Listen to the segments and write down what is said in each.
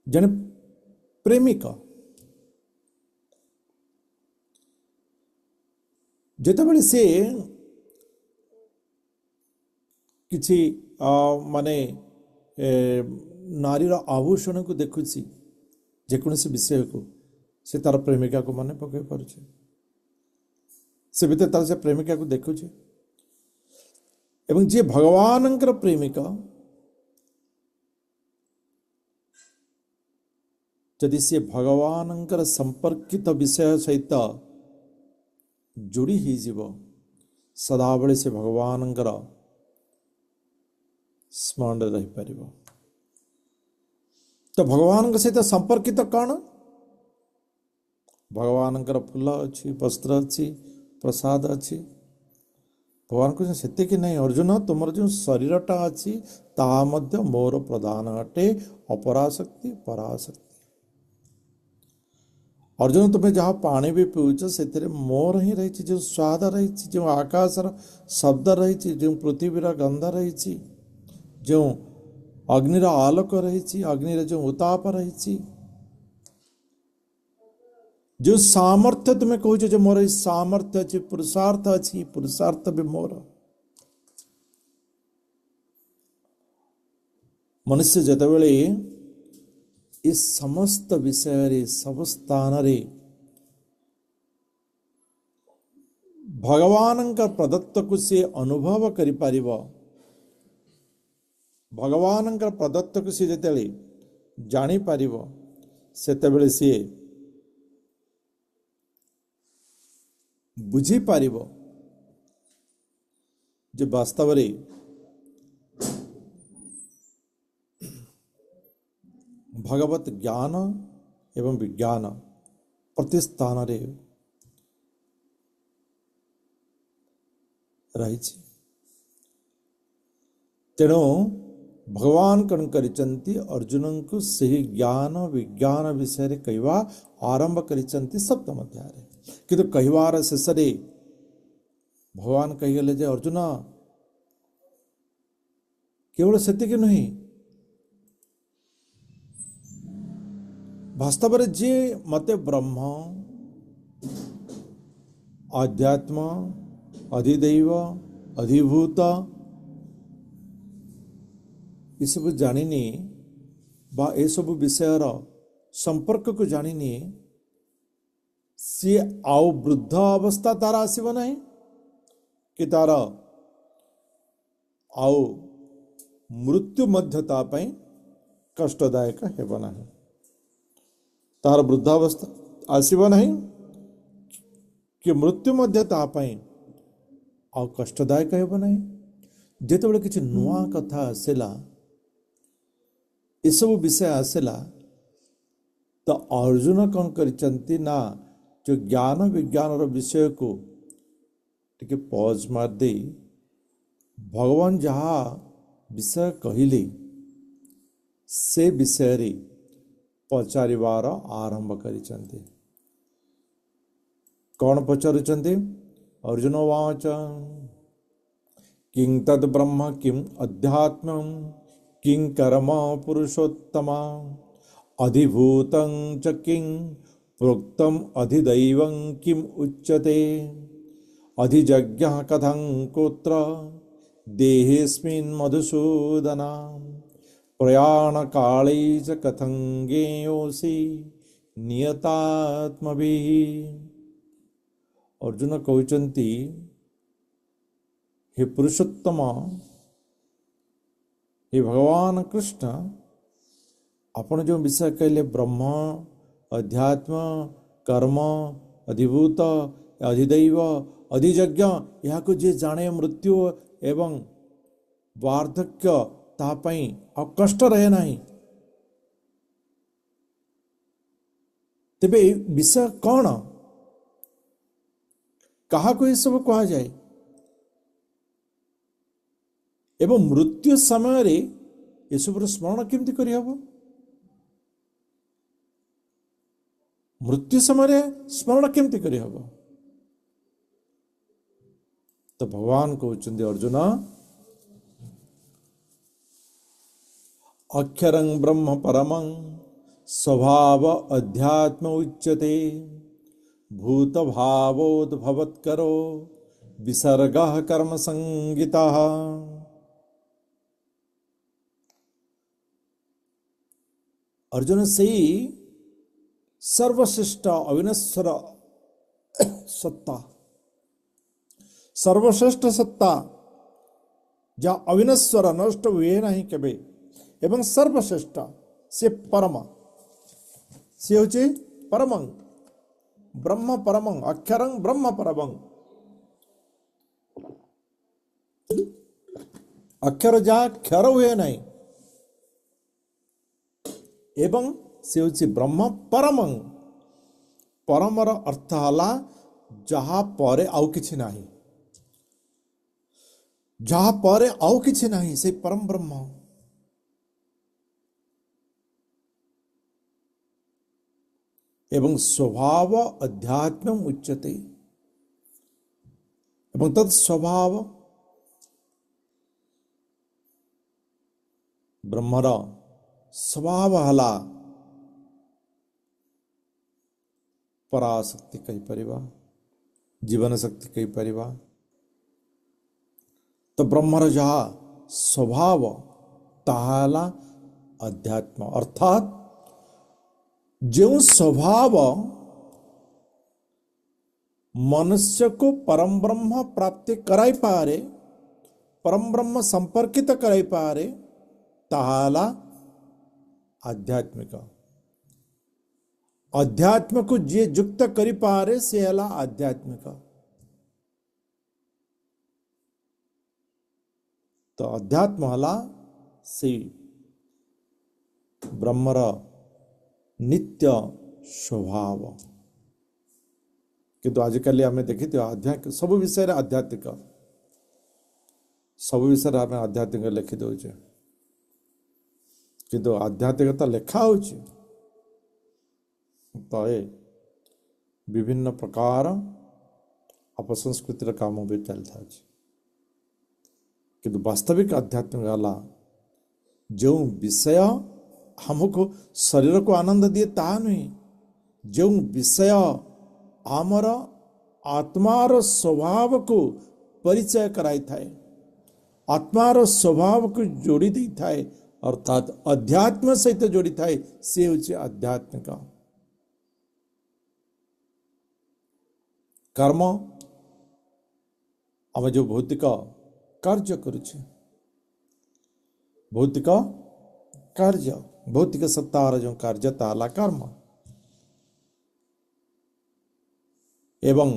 जने प्रेमिक जितेबाला से किसी माने नारीर आभूषण को देखुची जेकोसी विषय को से तार प्रेमिका को मन पकई पारे से भीतर तार से प्रेमिका को देखुचे एवं जी भगवान प्रेमिका जदि सी भगवान संपर्कित विषय सहित जोड़ी ही जीव सदाबले से भगवान स्मरण रही पार तो भगवान सहित संपर्कित कौन भगवान फूल अच्छी वस्त्र अच्छी प्रसाद अच्छी भगवान को से नहीं अर्जुन तुम जो शरीरटा अच्छी ता मोर प्रधान अटे अपराशक्ति पराशक्ति अर्जुन तुम्हें जहाँ पानी भी पीऊच से मोर ही रही जो स्वाद रही जो आकाशर शब्द रही जो पृथ्वीर गंध रही जो अग्निर आलोक रही अग्निर जो उताप रही जो सामर्थ्य तुम्हें कह जो मोर सामर्थ्य अच्छी पुरुषार्थ अच्छी पुरुषार्थ भी मोर मनुष्य जितेबले इस समस्त विषय सब स्थान भगवान का प्रदत्त को से अनुभव करि परिबो भगवान का प्रदत्त को से जितेबले जानी परिबो सेतेबले से बुझी पारिबो जो वास्तव रे भगवत ज्ञान एवं विज्ञान प्रति स्थान रे रही तेणु भगवान कौन करिचंती अर्जुन को सही ज्ञान विज्ञान विषय कहवा आरंभ करिचंती सप्तम अध्याय किंतु कहवार शेष भगवान कहीगले जे अर्जुन केवल सेतिक नुहे वास्तव में जे मते ब्रह्म आध्यात्म अधिदैव अधिभूत ये सब जानिनी बा ए सब विषयर संपर्क को जानिनी सी आउ वृद्ध अवस्था तार आसब ना कि तार आउ मृत्यु मध्यता कष्टदायक हेब ना तार वृद्धावस्था आसब ना कि मृत्यु मध्यता आउ कष्टदायक हेब ना जिते किसी नुआ कथा आसला सब विषय आसला तो अर्जुन कौन करचंती ना जो ज्ञान विज्ञान विषय को टिके पॉज मार दे भगवान जहाँ विषय कहले से विषय रे पचारिवार आरंभ करिचंती कौन पचारुचंती अर्जुन वाच किं तद ब्रह्म किं अध्यात्म किं कर्म पुरुषोत्तम अधिभूतं च किं प्रोक्तम अधिदैवं किम उच्यते अधिजज्ञः कथं कोत्र देहेऽस्मिन् मधुसूदन प्रयाणकाले च कथं ज्ञेयोऽसि नियतात्मभिः। अर्जुन कहते हे पुरुषोत्तम हे भगवान कृष्ण आपण जो विषय कहले ब्रह्म अध्यात्म कर्म अधिभूत अधिदैव अधिजज्ञ यहाँ को जे जाने मृत्यु एवं वार्धक्य तापाई अब कष्ट रहे नहीं तेबे विषय कौन कहा को ये सब कहा जाए एवं मृत्यु समय रे ये सब स्मरण केमती करी हबो मृत्यु समय स्मरण केमती करी हबो तो भगवान कहते अर्जुन अक्षरं ब्रह्म परमं स्वभाव अध्यात्म उच्यते भूत भावोद्भवत्करो विसर्गः कर्म संगितः। अर्जुन से सर्वश्रेष्ठ अविनश्वर सत्ता, सर्वश्रेष्ठ सत्ता जहाँ अविनश्वर नष्ट हुए नहीं केबे एवं सर्वश्रेष्ठ से परम से होचे परमं ब्रह्म परमं अक्षरं ब्रह्म परमं। अक्षर जहाँ क्षर हुए नहीं एवं से होचे ब्रह्म परमं। परमर अर्थ हला जहाँ परे आउ किछि नाही, जहाँ परे आउ किछि नाही से परम ब्रह्म। एवं स्वभाव अध्यात्म उच्यते एवं तत् स्वभाव ब्रह्मर स्वभाव हला पराशक्ति कही परिवा, जीवन शक्ति कही परिवा। तो ब्रह्मर जहा स्वभाव ताला अध्यात्म अर्थात जो स्वभाव मनुष्य को परम ब्रह्म प्राप्ति कराई पारे, परम ब्रह्म संपर्कित कराई पारे ताला आध्यात्मिक। अध्यात्म को जे युक्त करी पारे से हला आध्यात्मिक। तो अध्यात्म हला से ब्रह्मर नित्य स्वभाव। किंतु आजिकल आम देखी आध्यात्मिक सब विषय आध्यात्मिक, सब विषय आम आध्यात्मिक लिखि दौचे किंतु आध्यात्मिकता लेखा हो तो ये विभिन्न प्रकार अपसंस्कृतिर काम भी चलता है। किंतु वास्तविक आध्यात्मिक वाला जो विषय हमको शरीर को आनंद दिए ता नहीं, जो विषय आमर आत्मार स्वभाव को परिचय कराई थाए, आत्मार स्वभाव को जोड़ी दी थाए अर्थात अध्यात्म सहित जोड़ी थाए से होचे आध्यात्मिक। कर्म आम जो भौतिक कार्य करुचे, भौतिक कार्य भौतिक सत्तार जो कार्य ताला कर्म एवं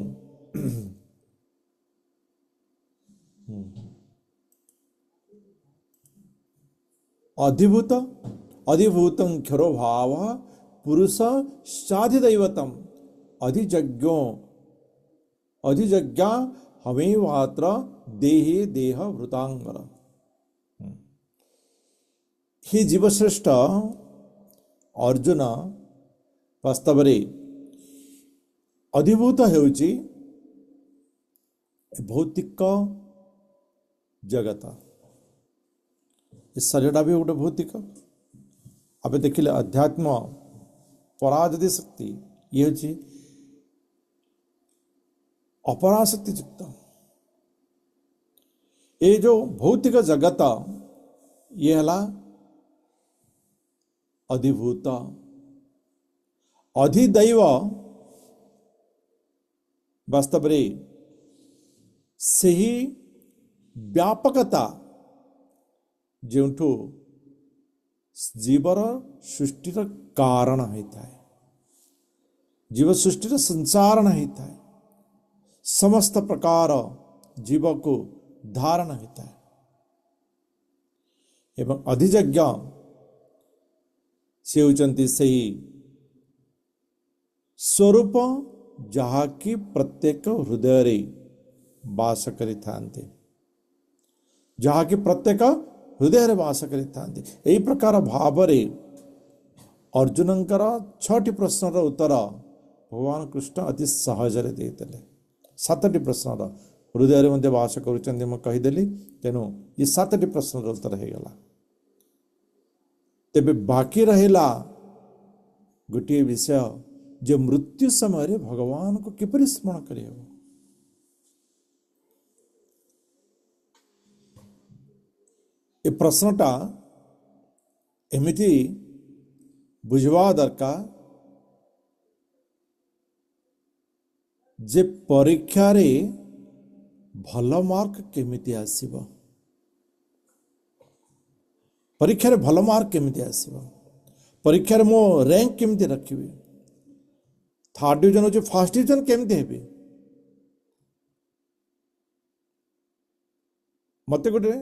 अधिभूत अधिभूतं क्षरो भाव पुरुष साधिदैवतम अधिजज्ञो अधिजज्ञा हमें मात्र देहे देह वृतांगर। हे जीवश्रेष्ठ अर्जुन वास्तव अधिभूत हेउची भौतिक जगत। शरीर भी गोटे भौतिक। अब देखिले अध्यात्म पराधि शक्ति ये हूँ अपराशक्ति युक्त। ये जो भौतिक जगत ये हला अधिभूत। अधिदैव वास्तव से ही व्यापकता जो जीवर सृष्टिर कारण होता है, जीव सृष्टिर संचारण होता है, समस्त प्रकार जीव को धारण होता है। एवं अधिजज्ञ से होचंती सही स्वरूप जहाँ की प्रत्येक हृदय रे वास करि थांते, जहाँ की प्रत्येक हृदय रे वास करि थांते। यही प्रकार भाव रे अर्जुनंकर 6टी प्रश्नर उत्तर भगवान कृष्ण अति सहज रे देते। 7टी प्रश्नर हृदय रे मध्य वास करुचंदी मैं कहीदेली, तेणु ये 7टी प्रश्नर उत्तर हो गला। तेबे बाकी रहेला गोटे विषय जे मृत्यु समय भगवान को किपरि स्मरण करिहब। ए प्रश्नटा एमिति बुझवा दरकार जे परीक्षा रे भल मार्क केमिति आसीबो, परीक्षा रे भल मार्क केमिति आसीबो, परीक्षा रे मो रैंक केमिति रखिबे, थर्ड डिवीजन हो फर्स्ट डिवीजन केमिति हेबे। मत गोटे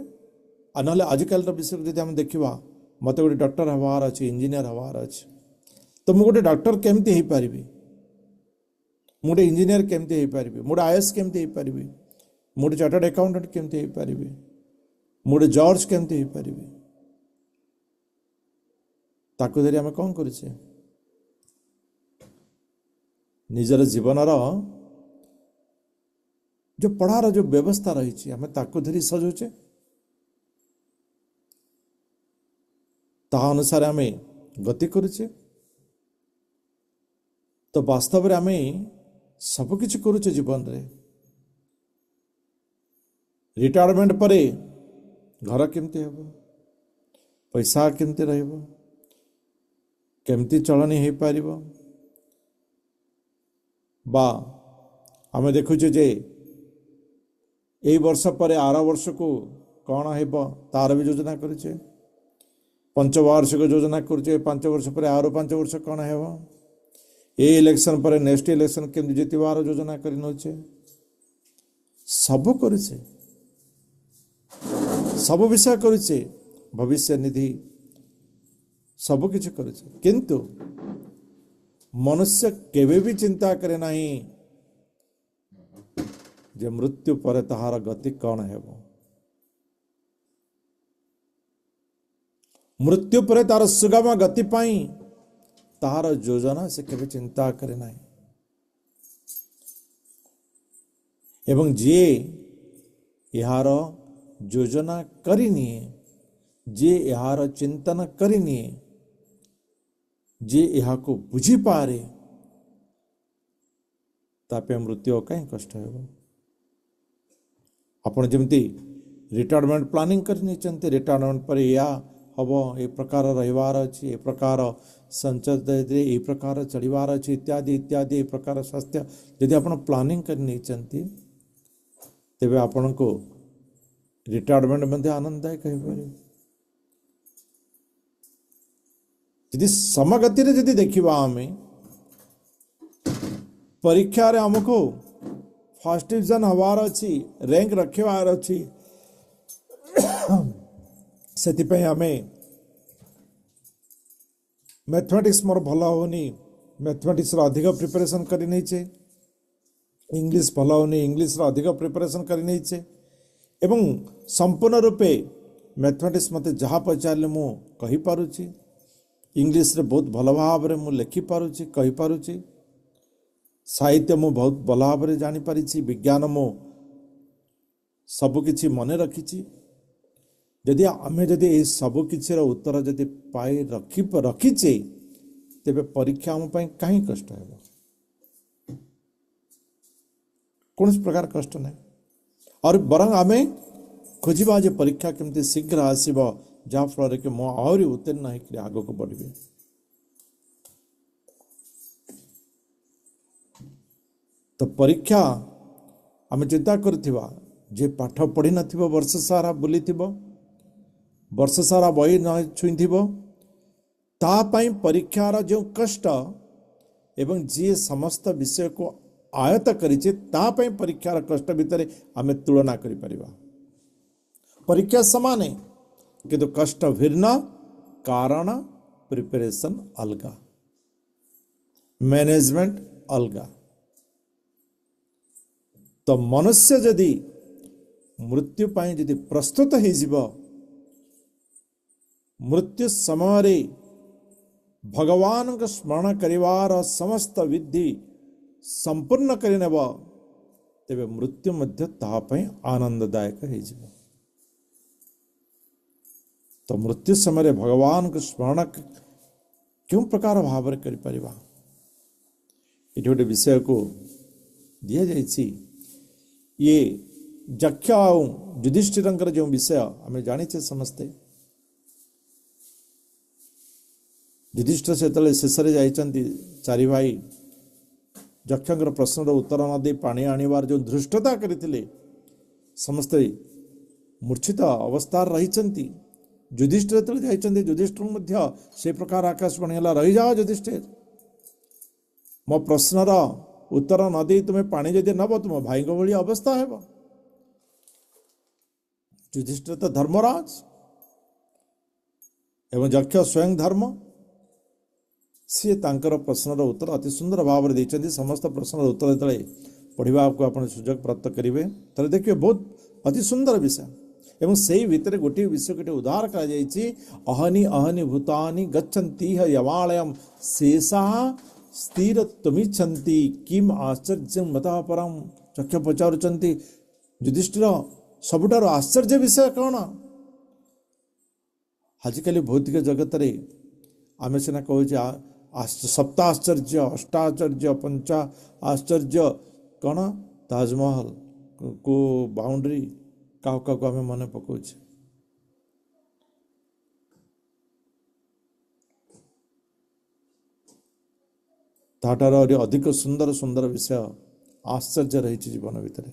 ना आजिकल विषय जब आम देखा मत गोटे डॉक्टर हबार अच्छे, इंजीनियर हबार अच्छे, तो मुझे गोटे डॉक्टर केमिति हो पारि, मुझे इंजीनियर केमिति हो पारि, मुझे आईएएस केमिति हो पारि, मुझे चार्टर्ड अकाउंटेंट केमिति हो पारि, मुझे जज केमिति हो पारि। ताकू धरी आम कौन करुचे निजर जीवनर जो पढ़ार जो व्यवस्था रही आम ताकू धरी सजौचे, ता अनुसार आम गति करुचे। तो वास्तव में आम सबकि करुचे जीवन रे। रिटायरमेंट परे घर केमती हेब, पैसा केमती रहिबो, केमती चलनी हो पार, बा आम देखुचे जे यही वर्ष पर आर वर्ष को कौन हेब तार भी योजना करुचे, पंचवार्षिक योजना करुचे, 5 वर्ष पर आरो 5 वर्ष कौन हेब, ये इलेक्शन पर नेक्स्ट इलेक्शन केमती जीतवार योजना कर नौचे, सब करुचे, सब विषय करुचे, भविष्य निधि सब किछ करुचे। किंतु मनुष्य केवे भी चिंता करे नहीं जे मृत्यु पर ताहार गति कौन हेब, मृत्यु पर तार सुगम गति पाई ताहार योजना से केवे चिंता करे नहीं। एवं जे यार योजना करिनी, जे यार चिंतन करिनी, जे यहाँ को बुझी पारे तापे मृत्यु कहीं कष्ट हेब। आपण जमती रिटायरमेंट प्लानिंग करनी चंते, रिटायरमेंट पर या हम ए प्रकार रहिवार अछि, ए प्रकार संचय ए प्रकार चढ़वार अछि इत्यादि इत्यादि ए प्रकार स्वास्थ्य यदि आपण प्लानिंग करनी चंती तेबे आपण को रिटायरमेंट मध्ये आनंददायक हो पारे। यदि समगति रे यदि देखिबा हमें परीक्षा रे हमको फर्स्ट डिवीजन हवार अच्छी, रैंक रखेवार अच्छी, से आम मैथमेटिक्स मोर भल होनी, मैथमेटिक्स अधिक प्रिपरेशन कर नहींचे, इंग्लिश भल होनी, इंग्लिश अधिक प्रिपरेशन कर नहींचे, एवं संपूर्ण रूपे मैथमेटिक्स मते जहाँ पचारे मु कहि पारुची, इंग्लिश रे बहुत भल भाव में मुझे लिखि पारुची, कहि पारुची, साहित्य मु बहुत भल भाव में जानी पारिछि, विज्ञान मु सबकि मन रखी। यदि आम जदि ये सबकि उत्तर जदि पाई रखीचे तेबे परीक्षा आम कहीं कष्ट है, कौन प्रकार कष्ट नहीं। और बरं आम खोजा जे परीक्षा केमती शीघ्र आसब जहाँ फल कि मु आहरी उत्तीर्ण होकर आग को बढ़ी। तो परीक्षा आम चिंता करुवा जे पाठ पढ़ी नथिबो, वर्ष सारा बुली वर्ष सारा बही न छुई तापाई परीक्षार जो कष्ट एवं जी समस्त विषय को आयत्त करिछे तापाई परीक्षार कष्ट भितर आम तुलना करि परिबा। परीक्षा समान है किंतु कष्ट भिन्न, कारण प्रिपरेशन अलगा, मैनेजमेंट अलगा। तो मनुष्य जदि मृत्यु पाई जदि प्रस्तुत हो जिवो, मृत्यु समय भगवान को स्मरण करिवार समस्त विधि संपूर्ण करिनेब तेबे मृत्यु मध्य तापाई आनंददायक हो जिवो। तो मृत्यु समय भगवान को स्मरण क्यों प्रकार भाव कर ये गोटे विषय को दि जाइए ये यक्ष आउ युधिष्ठिर जो विषय आम जाचे समस्ते युधिष्ठिर से शेष जाइछन्ति चारि भाई यक्षर प्रश्नर उत्तर न दे पानी आणवार जो धृष्टता करते समस्ते मूर्छित अवस्था रही युधिष्ठिर जाइछन्ति युधिष्ठिर से प्रकार आकाशवाणी है रही जाओ युधिष्ठिर मो प्रश्नर उत्तर न दे तुम्हें पानी जदि नब तुम भाई भाई अवस्था है युधिष्ठिर तो धर्मराज एवं यक्ष स्वयं धर्म सी तांकर प्रश्नर उत्तर अति सुंदर भाव में देते समस्त प्रश्नर उत्तर जो पढ़ा को आप सुजोग प्राप्त करेंगे तो देखिए बहुत अति सुंदर विषय एवं से भितर गोटे विषय गोटे उद्धार कर अहनि अहनि भूतानि गच्छन्ति यमालयम शेषा स्थिर तमिच्छन्ति किम आश्चर्य मता परम चक्ष पचारुचंती युधिष्ठिर सबुठार आश्चर्य विषय कौन आजिकल भौतिक जगत रे आम सीना कहे सप्ताश्चर्य अष्टाश्चर्य पंचा आश्चर्य कौन ताजमहल को बाउंड्री क्या आम मन पकाऊ ताठार अधिक सुंदर सुंदर विषय आश्चर्य रही जीवन भितर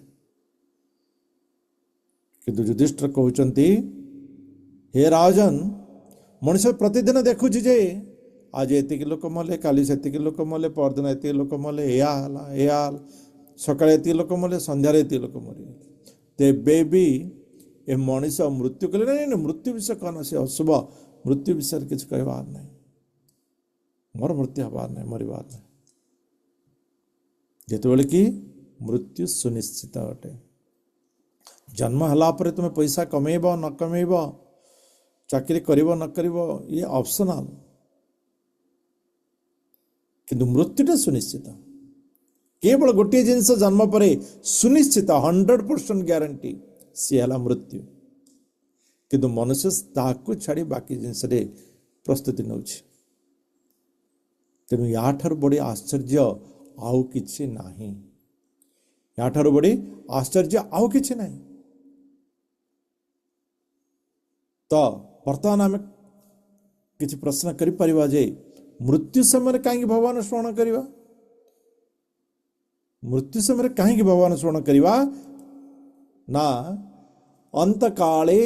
किंतु युधिष्ठिर कहते हे राजन मनुष्य प्रतिदिन देखुची जे आज एतिक लोक मले काली सेतिक लोक मले परदिन एतिक लोक मले या सकाळे एतिक लोक मले संध्यारे एतिक लोक मरे तेबे भी ए मनीष मृत्यु कले नहीं मृत्यु विषय कौन से अशुभ मृत्यु विषय किसी कहबार नहीं मोर मृत्यु हबार नहीं मरबार नहीं जेतेबेले कि मृत्यु सुनिश्चित अटे जन्म हला परे तुम्हें पैसा कमेब न कमेब चाकरी करिब न करिब ये ऑप्शनल किंतु मृत्युटा सुनिश्चित केवल गोटे जिनस जन्म पर सुनिश्चित 100% ग्यारंटी सी है मृत्यु किंतु मनुष्य ताकू छाड़ी बाकी जिनस प्रस्तुति नौ तेणु या बड़ी आश्चर्य आउ किछि नाही या बड़ी आश्चर्य आउ किछि नाही तो वर्तमान आम किसी प्रश्न करिपरिबा जे मृत्यु समय कहीं भगवान स्मरण करिबा मृत्यु समय कहीं भगवान स्मरण करिबा ना अंत काले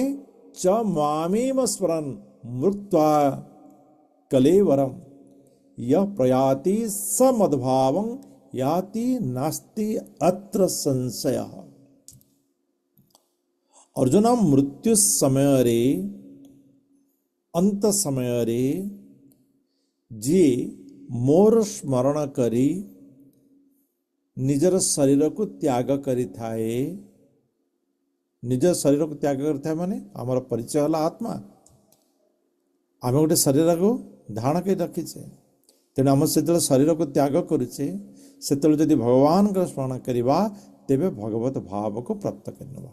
च मामेव स्मरन् मृत्वा कलेवरम यह प्रयाति स मद्भावं याति नास्ति अत्र संशय अर्जुन मृत्यु समय रे अंत समय रे जी मोर स्मरण करी निजर शरीर को त्याग करी थाए निज शरीर को त्याग करी थाए माने आमर परिचय होला आत्मा आम गोटे शरीर को धारण कर रखीचे तेणु आम से शरीर को त्याग करुचे से जदि भगवान का स्मरण करवा तेबे भगवत भाव को प्राप्त करनवा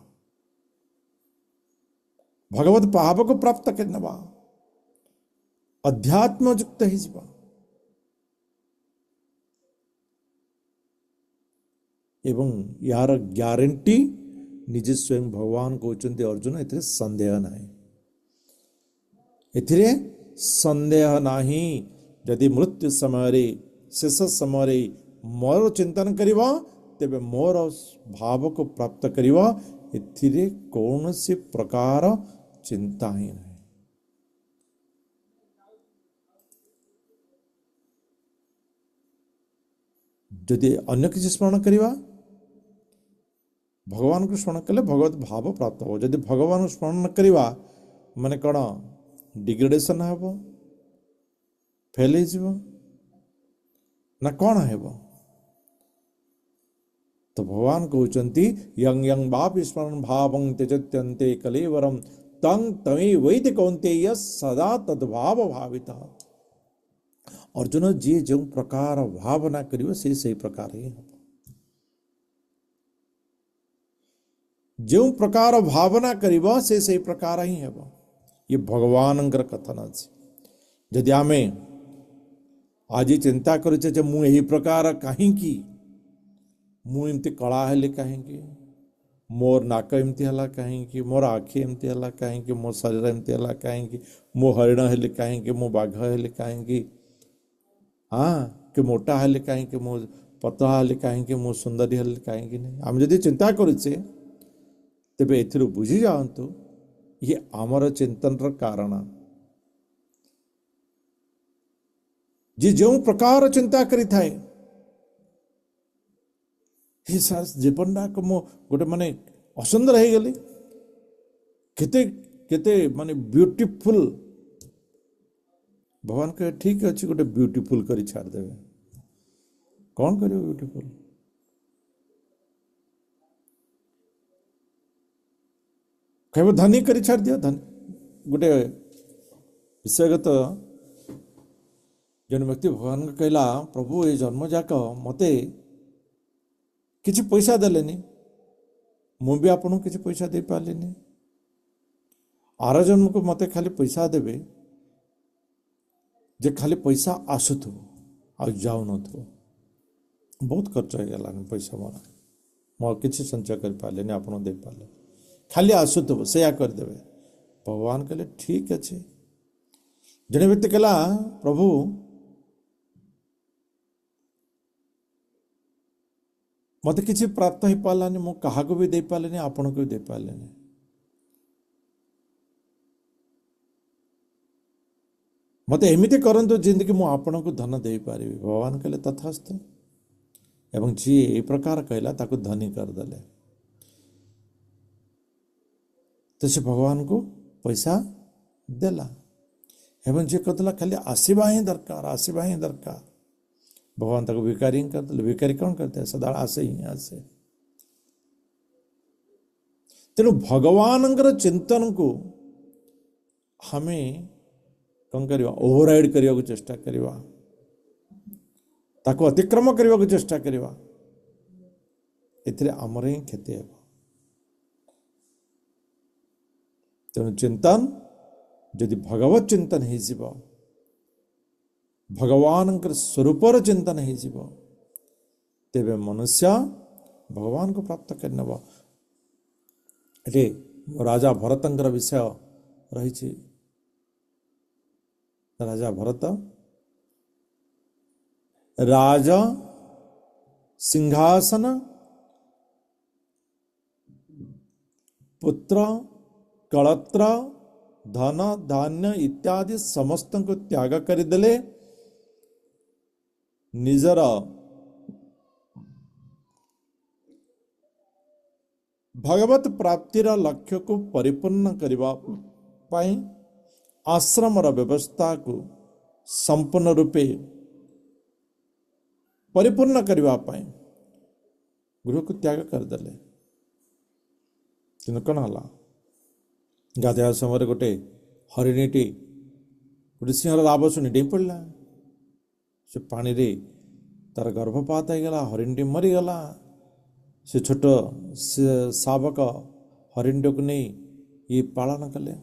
भगवत भाव को प्राप्त करनवा अध्यात्म युक्त ही जीवा एवं यार ग्यारंटी निजे स्वयं भगवान कहते अर्जुन ए संदेह नहीं एथिरे संदेह नहीं यदि मृत्यु समय शेष समय मोर चिंतन करिवा तेबे मोर भाव को प्राप्त करिवा एथिरे कौन सी प्रकार चिंता ही नहीं यदि अन्य किसी स्मरण करिवा भगवान को स्मरण कले भगवत भाव प्राप्त हो यदि भगवान को स्मरण न करिवा माने कौन डिग्रेडेशन हेबो फेल हो ना कौन हेबो तो भगवान कहते यंग यंग बाप स्मरण भावं त्यजत्यन्ते कलेवरम तंग तमे वैद्य कौन्तेय सदा तद्भाव भाविता अर्जुन जी जो प्रकार भावना करियो से सही प्रकार ही हम जो प्रकार भावना करिबा से सही प्रकार ही हेब ये भगवान कथन अच्छे जदि आमे आज चिंता करुचे जे मु एही प्रकार कहीं मु एमती कला हेले कहीं मोर नाक एमती हला कहीं मोर आखि एमती हला कहीं मो शरीर एमती हला कहीं मो हरिण हेले कहीं मो बाघ हेले कहीं हाँ कि मोटा हेले कहीं मो पतला हेले कहीं मो सुंदरी हेले कहीं नहीं आम जदि चिंता करुचे तेबे एथिरु बुझी जाओ ये आमर चिंतन कारण जी जो प्रकार चिंता करी थाए हे सार जीवनटा को मो गोटे माने असुंदर हो गली केते केते माने ब्यूटीफुल भगवान कहे ठीक अच्छे गोटे ब्यूटीफुल करी छाड़ देवे कौन करियो ब्यूटीफुल कहे धनी करी छाड़ दिया धन गोटे विषयगत जन व्यक्ति भगवान को कहला प्रभु ये जन्म जाक मते किसी पैसा देलेनी मु भी आपन किसी पैसा दे पारलिनी आर जन्म को मते खाली पैसा देवे जे खाली पैसा आसुथो आ जाऊ नथो बहुत खर्च हो गला पैसा मोर मो किसी संचय कर पारलिनी आपन दे पारले खाली आसुथो से कर देवे भगवान कहले ठीक अच्छे जने व्यक्ति कहला प्रभु मत किसी प्राप्त हो पारानी मु क्या भी दे पारे आपण को भी दे पारे मत एमती करंतु जिंदगी मु आपण को धन दे पारि भगवान कहले तथास्तु एवं जी ए प्रकार कहला ताको धनी करदेले तो से भगवान को पैसा देला एवं जी कहला खाली आसवा ही दरकार भगवान तक भिकारी करते भिकारी कौन करते हैं सदा आसे ही आसे तेणु भगवान चिंतन को हमें कौन करवा ओवरराइड करने को चेष्टा करवा ताको अतिक्रम करने को चेष्टा करवा एथिरे आमर ही क्षति है तेणु चिंतन यदि भगवत चिंतन हो जीव भगवान स्वरूपर चिंतन हो तेबे मनुष्य भगवान को प्राप्त करने राजा भरतर विषय रही राजा भरत राजा सिंहासन पुत्र कलत्र धन धान्य इत्यादि समस्त को त्याग करदेले निजर भगवत प्राप्तिर लक्ष्य को परिपूर्ण करने आश्रमर व्यवस्था को संपूर्ण रूपे परिपूर्ण करने गृह को त्याग करदेले कि कौन है गाधोया समय गोटे हरिणीटी गोटे सिंहर राब शुणी डेई पड़ा से पानी रे तार गर्भपात हो गला हरिणटी मरीगला से छोट शावक हरिण को नहीं ये पालन कले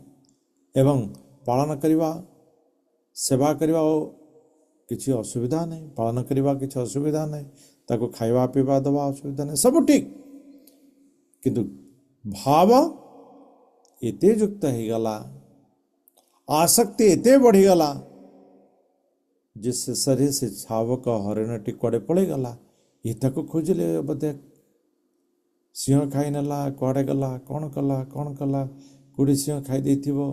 एवं पालन करवा सेवा करवा किसी असुविधा नहीं पालन करवा किसी असुविधा नहीं ताको खाइबा पीवा दवा असुविधा नहीं सब ठीक किंतु भाव एते युक्त हो गला आसक्ति एते बढ़ीगला जिस शरीर से शावक हरिणटी कड़े पड़ेगला ये ताको खोजले बोधे सिंह खाई नेला कड़े गला कौन कला कौड़ी सिंह खाई देथिबो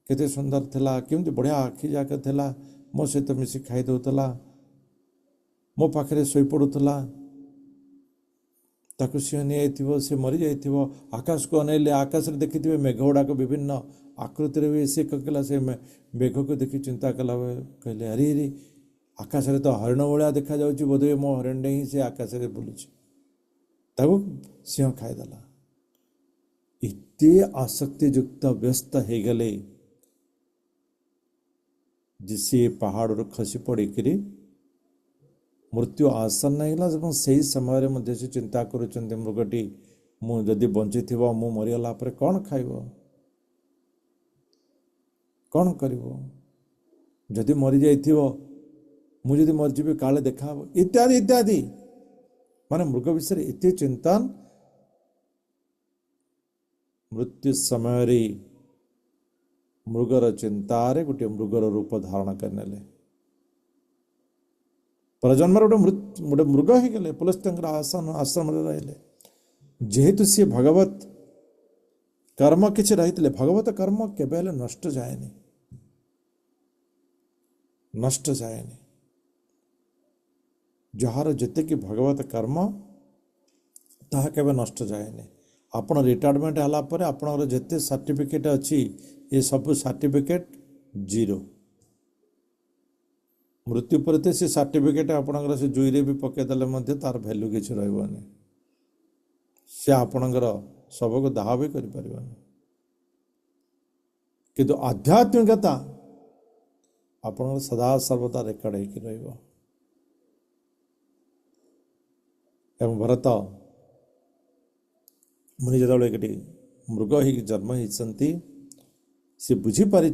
केते सुंदर थिला केमती बढ़िया आखि जाके थिला मो सहित मिसी खाई दउतला मो पाखरे सोई पड़ुतला ताकु सिंह नहीं आइथिबो से मरी जाइथिबो आकाश को अनेले आकाश रे देखिथिबे मेघ गुड़ाक विभिन्न आकृति रे से ककला से मेघ को देखि चिंता कला कहले अरे अरे आकाश रे तो हरिण भलिया देखा जाउची बोधे मो हरिण ही से आकाश रे बुलुची ताकु सिंह खाईदेला इते आसक्ति युक्त व्यस्त हो गले जिसे पहाड़ खसी पड़ी मृत्यु आसन्न होगा से समय मध्य से चिंता करुँच मृगटी मुझे बंची थी मु मरीगला कौन खाइब कौन कर जदि मरी जाइथिबो मुझे मरजीबी काले देखा इत्यादि इत्यादि माने मृग विषय एत चिंतन मृत्यु समय मृगर चिंतार गोटे मृगर रूप धारण करने परजन्म गोटे मृग हो गले पुलस्त्य आश्रम रहिले जेहेतु सी भगवत कर्म किसी रही भगवत कर्म केबे नष्ट जाएनि नष्ट जाएनि जार जिते कि भगवत कर्म ताहा केबे नष्ट जाएनि आपण रिटायरमेंट हला परे आपणर जेते सर्टिफिकेट अच्छी ये सब सर्टिफिकेट जीरो मृत्यु पर से सर्टिफिकेट आपणर से जुईरे भी पकईदे तार भैल्यू किसी रही से आपणकर सबको दाह भी कर किंतु आध्यात्मिकता आपणकर सदा सर्वदा रेकर्ड हो एवं भरत मुनि जो मृग हो जन्म होती सी बुझीपारी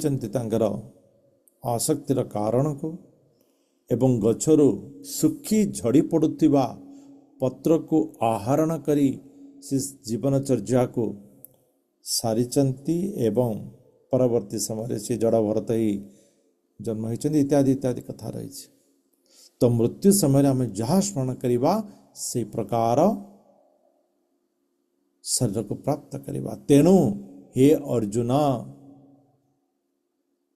आसक्तिर कारण को एवं गछरु सुखी झड़ी पड़ुवा पत्र को आहरण करी से जीवनचर्या को सारी एवं परवर्ती समय से जड़ भरत ही जन्म होती इत्यादि इत्यादि कथा रही तो मृत्यु समय आम जहाँ स्मरण करवा से प्रकार शरीर को प्राप्त करवा तेणु हे अर्जुन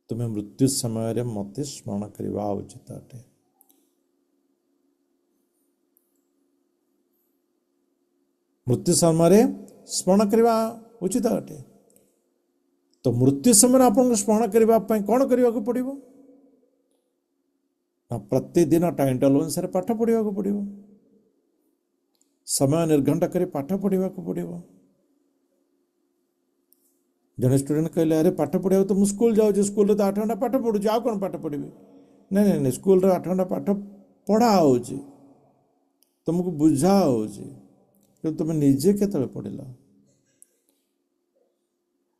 तुम्हें मृत्यु समय मत स्मरण करवा उचित अटे मृत्यु समय स्मरण करवा उचित अटे तो मृत्यु समय आपको स्मरण करने कौन करने को पड़ो ना प्रतिदिन टाइम टेबल अनुसार पाठ पढ़ा पड़ो समय निर्घंट कर पाठ पढ़ा पड़ो जड़े स्टूडेंट कहले अरे पाठ पढ़ा तो मुझे स्कूल जाऊँ स्कूल तो 8 घंटा पाठ पढ़ुँ आ कौन पाठ पढ़ी नहीं नहीं स्कूल 8 घंटा पाठ पढ़ा हो तुमको बुझा हो तुम निजे के पढ़ल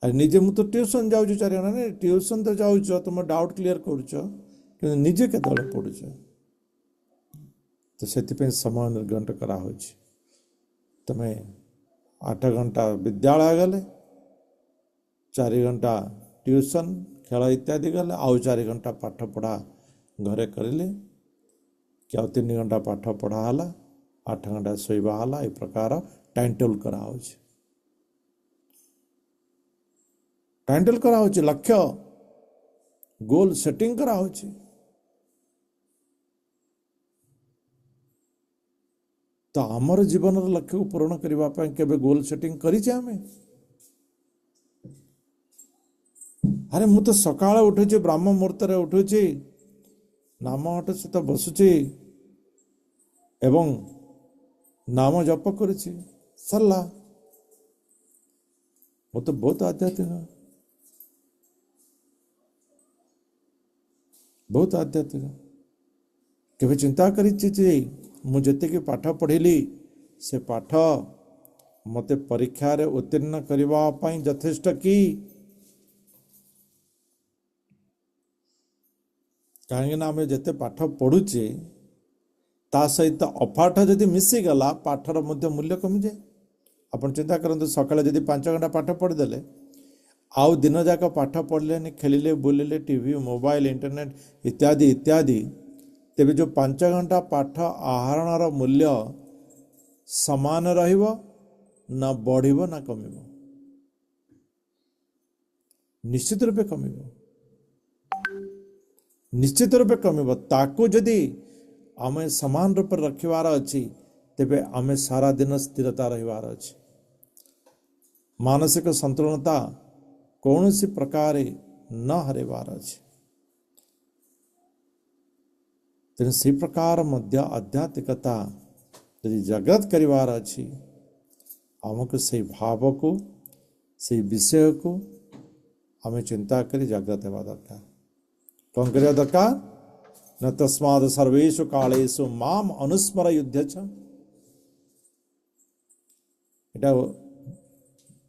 अरे निजे मुझे तो ट्यूशन जाऊँ 4 घंटा नहीं ट्यूशन तो जाऊँ तुम डाउट क्लीयर कर निजे के पढ़ुच तो से समय निर्घंट करा तुम्हें 8 घंटा विद्यालय गले 4 घंटा ट्यूशन खेल इत्यादि गले आउ 4 घंटा पाठ पढ़ा घरे करें कि 3 घंटा पाठ पढ़ा 8 घंटा शोवा ये प्रकार टाइम टेबल करा टाइम टेबल करा लक्ष्य गोल सेटिंग करा तो आमर जीवन लक्ष्य को पूरण करने केबे गोल सेटिंग करिछे आमे अरे मु तो सकाळ उठुचे ब्राह्म मुहूर्त रे उठुचे नाम हट सहित बसुचे एवं नाम जप करुचे सरला वो तो बहुत आध्यात्मिक केवे चिंता करिचे मुझे पाठ पढ़ी से पाठ मते परीक्षा रे उत्तीर्ण करने यथेष्ट कि कहीं आम जिते पाठ पढ़ुचे ता सहित अपाठ जदि मिसीगला पाठर मूल्य कमी जाए आप चिंता करूँ सकाଳେ जदि 5 घंटा पाठ पढ़ीदे आउ दिन जाक पाठ पढ़ले खेलिले बुलिले टीवी मोबाइल इंटरनेट इत्यादि इत्यादि तेबे जो 5 घंटा पाठ आहरणर मूल्य समान रहिबो ना बढ़िबो ना कमिबो निश्चित रूपे कमिबो निश्चित रूपे कमिबो ताकू जदि आमे समान रूप रखिवार अछि तेबे आमे सारा दिन स्थिरता रहिवार अछि मानसिक संतुलनता कौन सी प्रकार न हरेवार अछि तेणु से प्रकार मध्य आध्यात्मिकता यदि जागृत करिवार अछि आमको से भाव को से विषय को हमें चिंता करी जागृत होगा दरकार कौन करिया दरकार न तस्माद सर्वेषु कालेषु माम अनुस्मर युद्ध एटा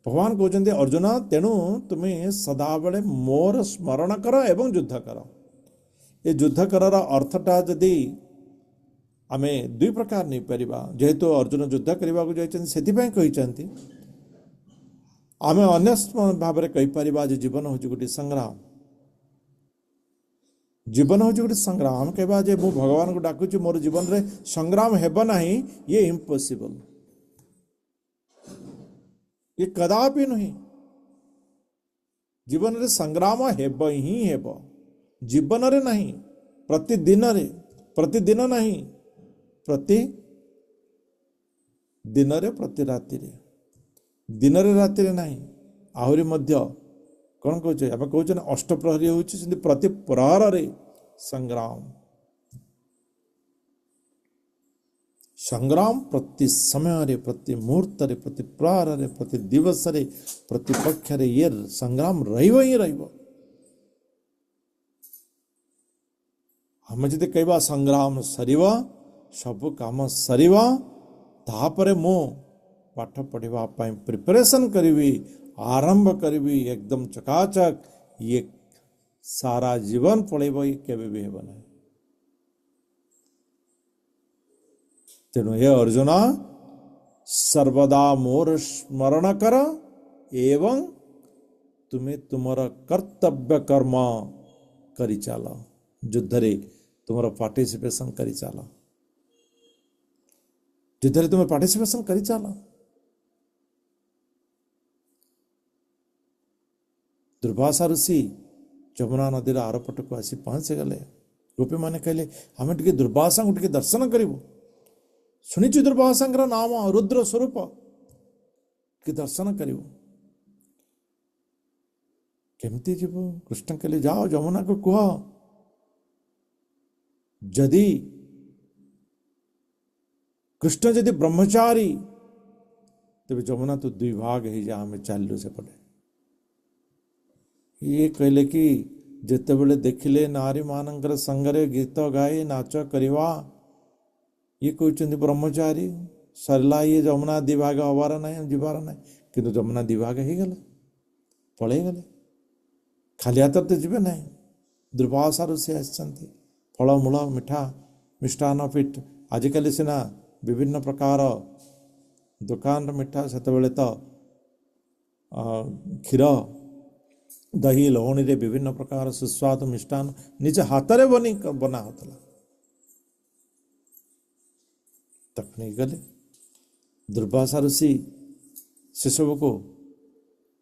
भगवान कहते अर्जुन तेणु तुम्हें सदाबले मोर स्मरण कर एवं युद्ध कर ये युद्ध करार अर्थटा जदि आमे दुई प्रकार नहीं परिबा जेहेतु अर्जुन युद्ध करने को जाइछन्ति सेथिपाई कहिछन्ति आमे अन्य भाव में कहि परिबा जे जीवन होछि गोटे संग्राम जीवन होछि गोटे संग्राम हम कहबा जे मु भगवान को डाकुछि मोर जीवन रे संग्राम हेबो नाही ये इम्पॉसिबल ये कदापि नहीं जीवन रे संग्राम हेबो ही हेबो जीवन रे नहीं प्रतिदिन रे प्रतिदिन नहीं प्रति दिन रे प्रति राति रे दिन रे राति रे नहीं आहुरी मध्य कौन कहते हैं आप कहते अष्टप्रहरी होती प्रति प्रहर रे संग्राम संग्राम प्रति समय रे प्रति मुहूर्त रे प्रति प्रहर रे प्रति दिवस रे प्रति पक्ष रे ये संग्राम रहिबो ही रहिबो हम जदि कहबा संग्राम सरीबा सब काम सरीबा तापरे मो पाठ पढ़िबा पाई प्रिपरेशन करिवी आरंभ करी एकदम चकाचक ये सारा जीवन पड़ेब ये केबे भी हेब ना तेणु हे अर्जुन सर्वदा मोर स्मरण कर एवं तुम्हें तुमर कर्तव्य कर्म करी चल युद्ध रे तुमर पार्टिसिपेशन करी चल युद्ध रे तुम पार्टिसिपेशन करी चल दुर्वासा ऋषि जमुना नदी आरपट को आसी पहुंची गले गोपी माने कहले हमें टिके दुर्वासा को टिके दर्शन करिवो सुनिचु दुर्वासा नाम रुद्र स्वरूप कि दर्शन करिवो केमती जीवो कृष्ण कहले जाओ जमुना को कह जदि कृष्ण जदि ब्रह्मचारी तेरे जमुना तो दुई भाग ही जा हमें चालू से पड़े ये कहले कि जिते बड़े देखिले नारी मानकर संगरे गीत गाई नाच करवा ये कहते ब्रह्मचारी सरला ये जमुना दिभाग हबार ना जीवार ना कि जमुना दिभाग हो गले पलि गले खाली हाथ तो जीवे ना दुर्वासा ऋषि आसछन्ति फलमूल मिठा मिष्टान पीठ आजिकल सीना विभिन्न प्रकार दुकान मिठा से तो क्षीर दही लवणी रे विभिन्न प्रकार सुस्वादु मिष्टान निज हाथ रे बना होता तक नहीं गले दुर्वासा ऋषि से सब को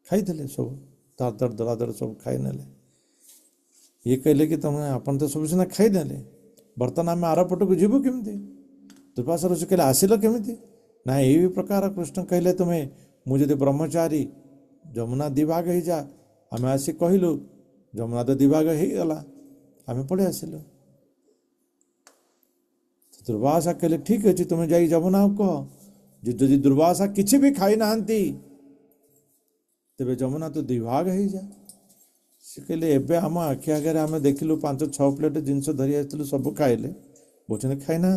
खाई सब तार तार दरादर सब खाई नेले ये कहले कि तुम अपन तो सब सीना खाई नेले बर्तन आम आरपट को जीवु केमती दुर्वासा ऋषि कहले आसिल केमती ना ये प्रकार कृष्ण कहले तुम्हें मुझे ब्रह्मचारी जमुना दिभाग ही जा आम आसी कहलु जमुना तो दिभाग हो गला आम पड़े आसिलु दुर्वासा कहले ठीक अच्छे तुम्हें जाई जमुना कह जदि दुर्वासा किसी भी खाई ना तेरे जमुना तो दिभाग हो जा सी कहले एबे आम आखि आगे आम देखिलु 5-6 प्लेट जिनस धरी आसलु सब खाइले बोचने खाई ना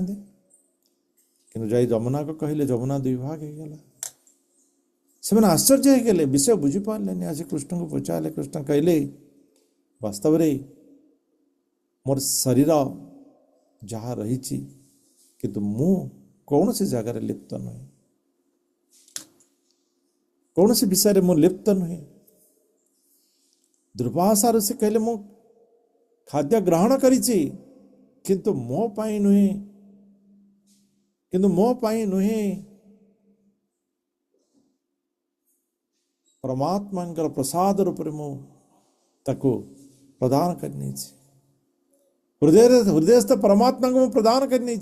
कि जाई जमुना को कहले जमुना दिभाग हो गला से आश्चर्य हो गले विषय बुझी पारे आज कृष्ण को पचारे कृष्ण कहले वास्तव रे मोर शरीर जहाँ रही किंतु मु कौन सी जगह लिप्त नुहे कौन सी विषय मु लिप्त नुहे दुर्वासा ऋषि कहले मु खाद्य ग्रहण करी किंतु मो पाई नुहे किंतु मो पाई नुहे परमात्मा प्रसाद रूप मु ताको प्रदान करनी हृदयस्थ परमात्मा को प्रदान करनी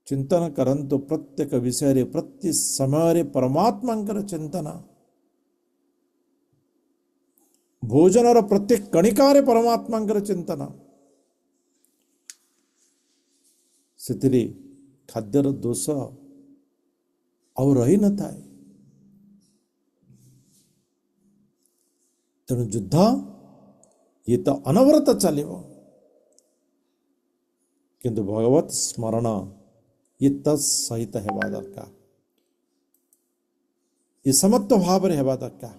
चिंतन करंतु प्रत्येक विषय रे प्रति समय रे परमात्मा चिंतन भोजन और प्रत्येक कणिका रे परमात्मा चिंतन से खाद्यर दोष आउ रही न था तेणु युद्ध ये तो अनवरत चलो किंतु भगवत स्मरण ये तत्सहित हेबा दरकार ये समत्व भाव रे हेबा दरकार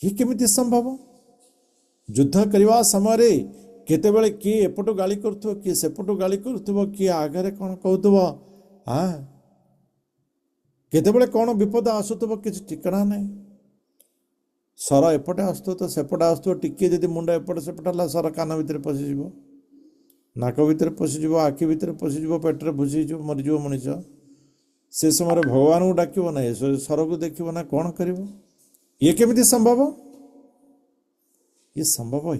ये केमिति संभव युद्ध करने समय केतेबेले किए एपटू गाली करुथ्व किए सेपटू गाली करुथ्व किए आगे कौन कहूथ्व हाँ केतेबेले कौन विपद आसुथ्व किसी ठिकाना नहीं सर एपटे आसुथ्व तो सेपटे आसुथ्व टिके जदि मुंड एपटे सेपटे हला सर कान भितर पशिज नाक भितर पशिज आखि भितर पशिज पेटर भुसीज मरीज मनीष से समय भगवान को डाक ना सर को देख ना कौन कर ये केमी संभव ये संभव हो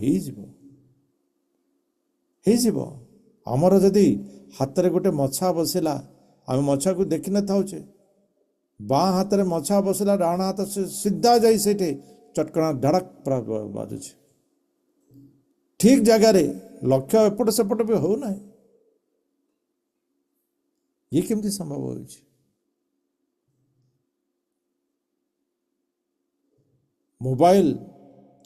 आमर जदि हाथ में गोटे मछा बसला आम मछा को देखी न थाउचे बाँ हाथ में मछा बसला डाण हाथ से सीधा जाई से चटकणा धड़क बाजुचे ठीक जगार लक्ष्य एपट सेपट भी होना ये केमती संभव हो मोबाइल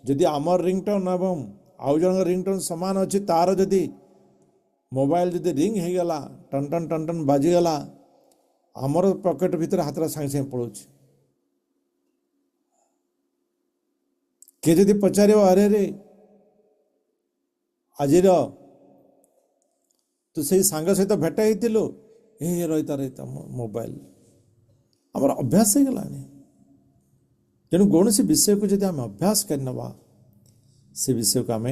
जदि आमर रिंगटोन एवं आउ जन रिंगटोन सामान अच्छी तार जदि मोबाइल जदि रिंग हो गला टन टन टन टन बाजीगला आमर पॉकेट भीतर हाथ सांगे सांगे पड़ोच किए जदि पचार अरे रे आज तू से सांग सहित भेट होइतिलु ए रहीता रहीता मोबाइल आमर अभ्यास हो गला तेणु कौन सी विषय को जब आम अभ्यास करनवा से विषय को आम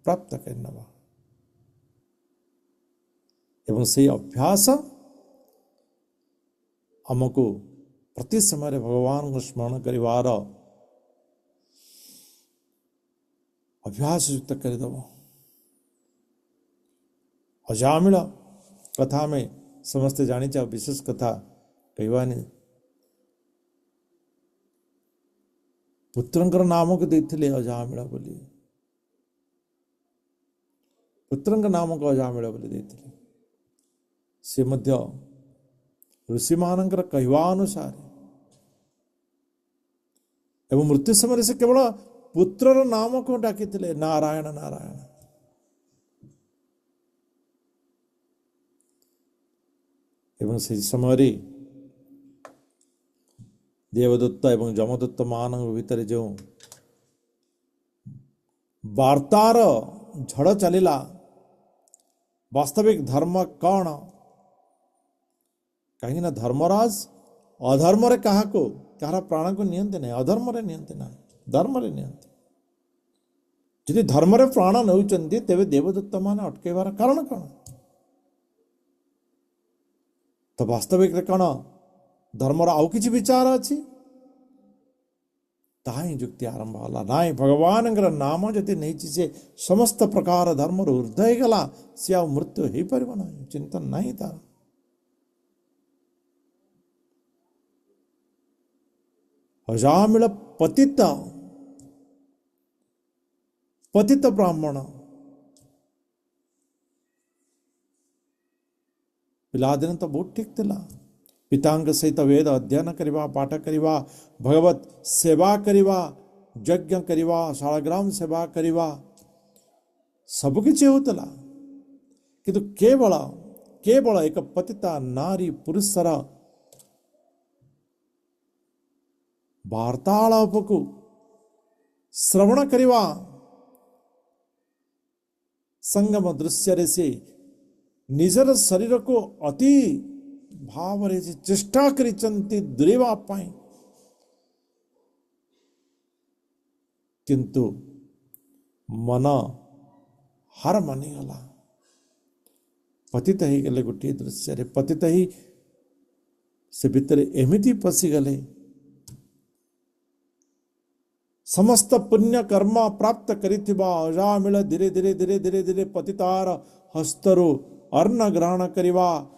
प्राप्त करनवा एवं से अभ्यास आमको प्रति समय भगवान को स्मरण करिवार अभ्यास युक्त करदेव अजामिल कथा में समस्ते जानी विशेष कथा कहवानी पुत्रंकर नाम को देते अजामिल बोली पुत्रंक नाम को अजामिल बोली देते से मध्य ऋषि मानकर कहवा अनुसार एवं मृत्यु समय से केवल पुत्रर नाम को डाकी नारायण नारायण एवं से समय देवदत्त एवं जमदत्त मान भीतर जो वार्तार झड़ चलला वास्तविक धर्म कौन कहीं ना धर्मराज अधर्म रे कहा को कहार प्राण को नियंते नहीं अधर्म रे नियंते ना धर्म रे नियंते यदि धर्म रे प्राण नौचंती तेरे देवदत्त मान अटकेबार कारण कौन तो वास्तविक रे कौन धर्मर आउ किसी विचार अच्छी ताही जुक्ति आरंभ होला नाई भगवान नाम जति नहीं से समस्त प्रकार धर्म ऊर्ध्व गला सी आ मृत्यु हो पार ना चिंतन नहीं तार अजामिल पतित पतित ब्राह्मण पिलादिन तो बहुत ठीक थिला पितांग सहित वेद अध्ययन करवा पाठ करवा भगवत सेवा करवा यज्ञ करवा शालग्राम सेवा करवा सबकिछि होतला किंतु केवल केवल एक पतिता नारी पुरुषर वार्तालाप को श्रवण करवा संगम दृश्य से निजर शरीर को अति भाव चेष्टा करिचंती दूरेवा पाई किंतु मन हार मानिगला पतित ही गले गोटे दृश्य पतित ही से भितर एमिति पशिगले समस्त पुण्य कर्म प्राप्त करिथिबा अजामिल धीरे धीरे धीरे धीरे धीरे पतितार हस्तरु अन्न ग्रहण करिवा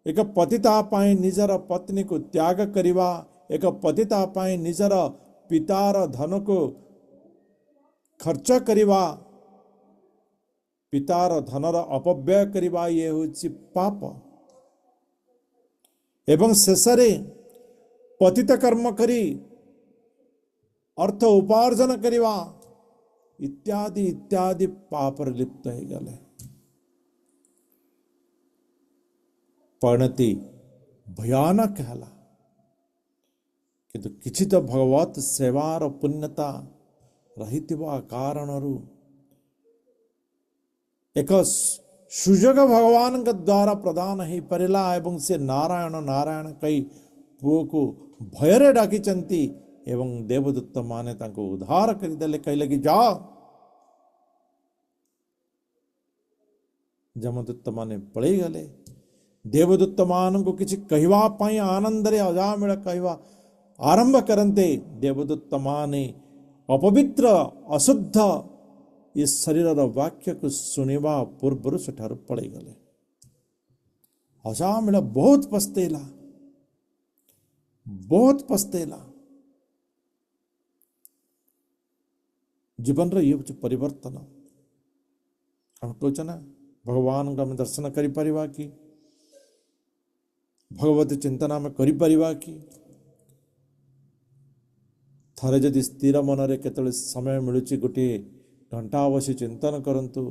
एक पतिता पाई निजर पत्नी को त्याग करिवा एक पतिता पाई निजर पितार धन को खर्च करिवा पितार धनर अपव्यय करिवा ये होछि पाप एवं शेषरे पतित कर्म करी अर्थ उपार्जन करिवा इत्यादि इत्यादि पापर लिप्त हो गले परिणति भयानक है किंतु किछि तो भगवत सेवार पुण्यता रहिथिबा कारणरू एक सुजोग भगवान के द्वारा प्रदान हो परिला एवं से नारायण नारायण कई पुओ को भୟରେ डाकिचंती एवं देवदूत माने तांको उद्धार करदेले कहले कि जा। जमदूत माने पळेई गले। देवदूत मान को किसी कहवा पाई आनंद रे अजामिल कहवा आरंभ करते देवदूत माने अपवित्र अशुद्ध ये शरीर वाक्य को सुनिबा पूर्व सेठार पड़े गले। अजामिल बहुत पछतेला जीवन रे ये परिवर्तन हम कहते ना भगवान का दर्शन करि परिवा की भगवती चिंतना में करि परिवा की थरे जदि स्थिर मन रे केतले समय मिलुची गोटे घंटा बसी चिंतन करंतु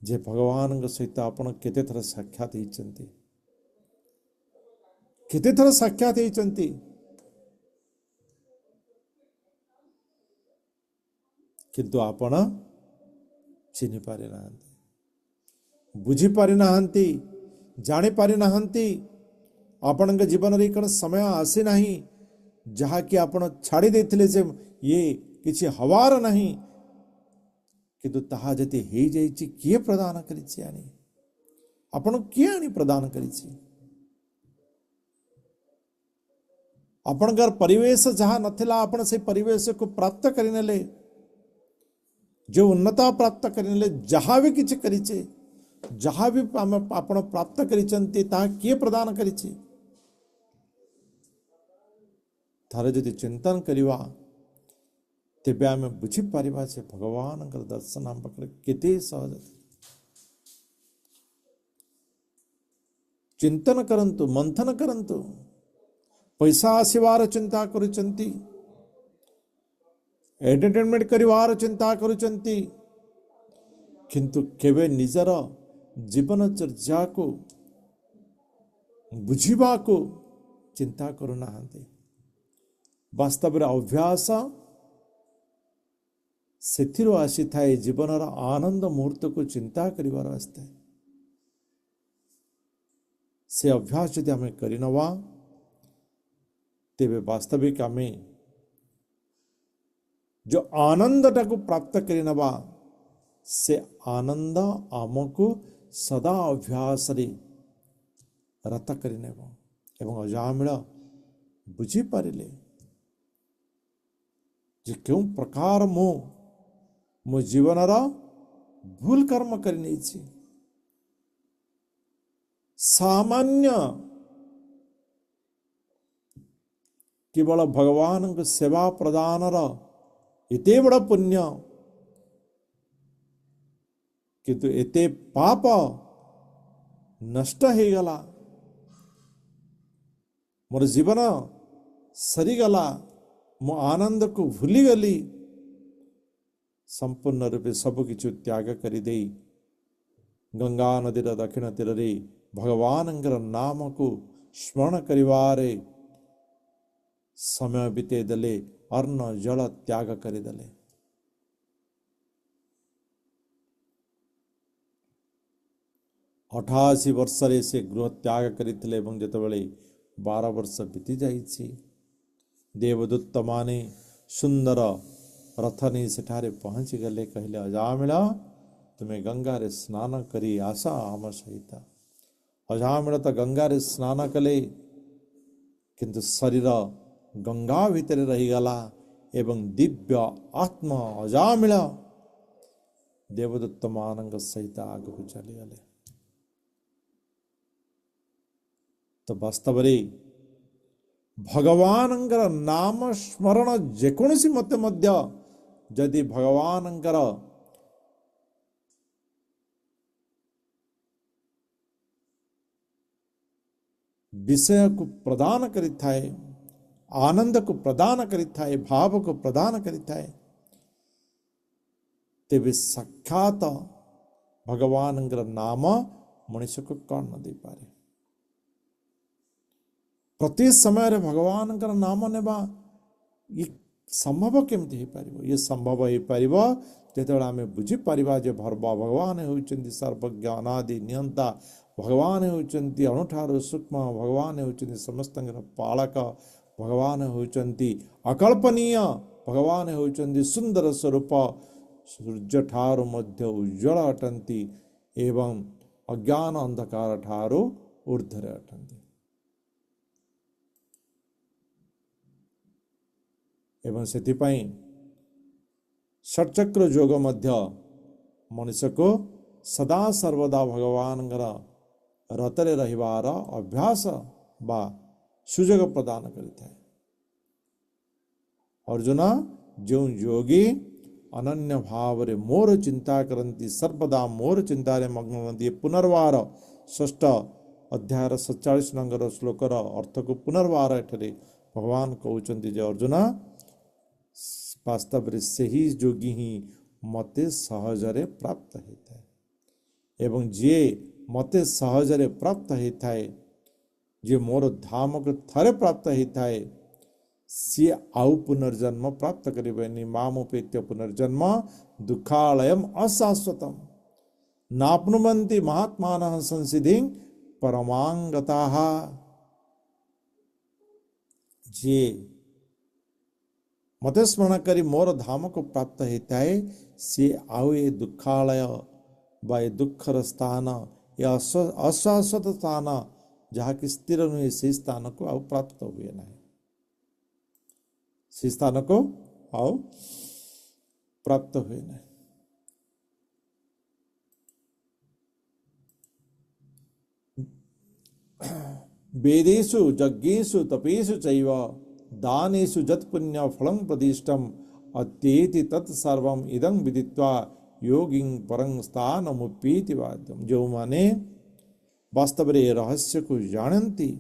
जे भगवान सहित आपण केते थर साक्षात होइचंती केते थर साक्षात होइचंती किंतु आपण चिन्हि पारि नाहंती बुझी पारि नाहंती जानी पारि नाहंती आपण जीवन रे कण समय आसी नाही जहा कि आपण छाड़ी देथिले जे ये किछि हवार नहीं किंतु ताहा जति हे जाइछि किए प्रदान करिछि आनी आपण किए आनी प्रदान करिछि आपणकर परिवेश जहाँ नथिला आपण से परिवेश को प्राप्त करिनेले जो उन्नता प्राप्त करिनेले जहाँ भी किछि करिछे जहाँ भी आपण प्राप्त करिसंती ताहा किए प्रदान करिछि थारे जदि चिंतन करिवा तेबे आमे बुझी पारिबा से भगवान दर्शन आम पाखे केते सहज। चिंतन करंतु मंथन करंतु पैसा आसीबार चिंता करुचंती एंटरटेनमेंट करिवार चिंता करुचंती किंतु केवे निजर जीवनचर्या को बुझिबा को चिंता करुनाहांती वास्तव अभ्यास सेथिरो आसी थाए जीवनर आनंद मुहूर्त को चिंता करिवार आस्ते से अभ्यास यदि आमे करिनवा तेबे वास्तविक आमे जो आनंदटा को प्राप्त करिनवा से आनंद आमको सदा अभ्यास रे रत करिनेबो एवं अजामिल बुझी पारिले जे क्यों प्रकार मो जीवन भूल कर्म करनी सामान्य केवल भगवान को सेवा प्रदान एते बड़ा पुण्य किंतु एते पाप नष्ट हो गला मोर जीवन सरीगला मो आनंद को भूली गली संपूर्ण रूपे सबकि त्याग करदे गंगा नदीर दक्षिण तीर रे भगवान नाम को स्मरण करिवारे समय बिते दले अन्न जल त्याग करदे। 88 वर्ष से गृह त्याग करते जितेबाला 12 वर्ष बीती जाइए देवदूत माने सुंदर रथ नहीं सेठारे पहुँची गले कहले अजामिल तुम्हें गंगा रे स्नान करी आसा आम सहित। अजामिल तो गंगा रे स्नान कले किंतु शरीर गंगा भितर रहीगला एवं दिव्य आत्मा अजामिल देवदूत मान सहित आग को चलीगले। तो वास्तव भगवान नाम स्मरण जेकोसी मत मध्य जदि भगवान विषय को प्रदान करि थाए आनंद को प्रदान करि थाए भाव को प्रदान करि थाए तेबे साक्षात भगवान नाम मनुष्य को कौन न दे पारे। प्रति समय रे भगवान नाम नेबा ये संभव केमती हो पारिबो ये संभव हो पारिबो जेतेबेले आमे बुझी परिबा जे भगवान होउचंती सर्वज्ञ अनादि नियंता भगवान होउचंती अणुठारु सूक्ष्म भगवान होउचंती समस्तंगर पालक भगवान होउचंती अकल्पनीय भगवान होउचंती सुंदर स्वरूप सूर्य ठारु मध्य उज्ज्वल अटंती एवं अज्ञान अंधकार ठारु ऊर्ध्वरे अटंती एवं सेथिपाई षटचक्र जोग मध्य मनुष्य को सदा सर्वदा भगवान रतरे रहिबार अभ्यास बा सुजोग प्रदान करिଥାଏ। अर्जुन जो योगी अनन्य भाव रे मोर चिंता करती सर्वदा मोर चिंतार मग्न रही पुनर्वार षष्ठ अध्याय 47 नंबर श्लोकर अर्थ को पुनर्वार एठरे भगवान कहउचंती जे अर्जुन वास्तव रे सही जोगी ही मते सहजरे प्राप्त होता है एवं जे मते सहजरे प्राप्त होता है जे मोर धाम को थरे प्राप्त होता है सी आउ पुनर्जन्म प्राप्त करिबेनि मामुपेत्य पुनर्जन्म दुखालयम अशाश्वतम नाप्नुवन्ति महात्मानः संसिधिं परमांगताः जे मते स्मरण करी मोर धाम को प्राप्त होता है से आउ ये दुखालय बा ये दुखर स्थान या अशाश्वत स्थान जहाँ की स्थिर नुहे से स्थान को आउ प्राप्त हुए ना से स्थान को आउ प्राप्त हुए ना। वेदेषु यज्ञेषु तपेषु चैव दानेषु जत पुण्य फलं प्रदिष्टम अत्येति तत्सर्वम इदं विदित्वा योगिं परं स्थानमुप्येति वाद्यम जो माने वास्तव रे रहस्य को जानती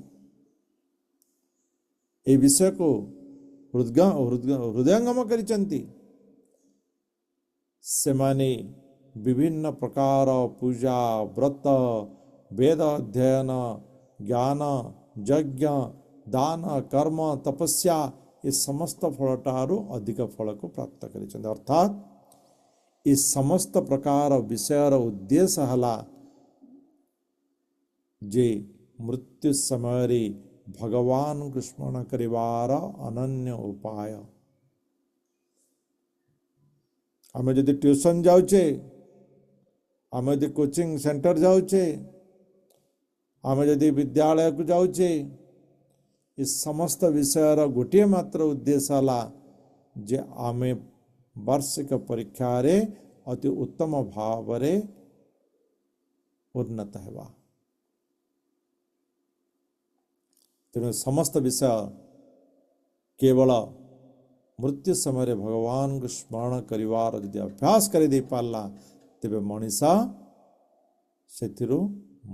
ए विषय को हृदयंगम करिचंती सेमाने विभिन्न प्रकार पूजा व्रत वेद अध्ययन ज्ञान यज्ञ दान कर्म तपस्या ये समस्त फलटारू अधिक फल को प्राप्त करिचंती अर्थात ये समस्त प्रकार विषयर उद्देश्य हला जे मृत्यु समय रे भगवान को स्मरण करिवार अनन्य उपाय। आमे यदि ट्यूशन जाउचे आमे यदि कोचिंग सेंटर जाउचे आमे यदि विद्यालय को जाउचे ये समस्त विषयर गोटे मात्र उद्देश्य हला जे आमे वार्षिक परीक्षा रे अति उत्तम भाव रे उन्नत हेबा तेणु समस्त विषय केवल मृत्यु समय भगवान को स्मरण करिवार यदि अभ्यास कर दे पारला तेबे मनीषा सेथिरु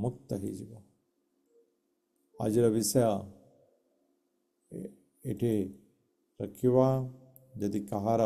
मुक्त हो जिवो। आज विषय एठी रखिवा यदि कहार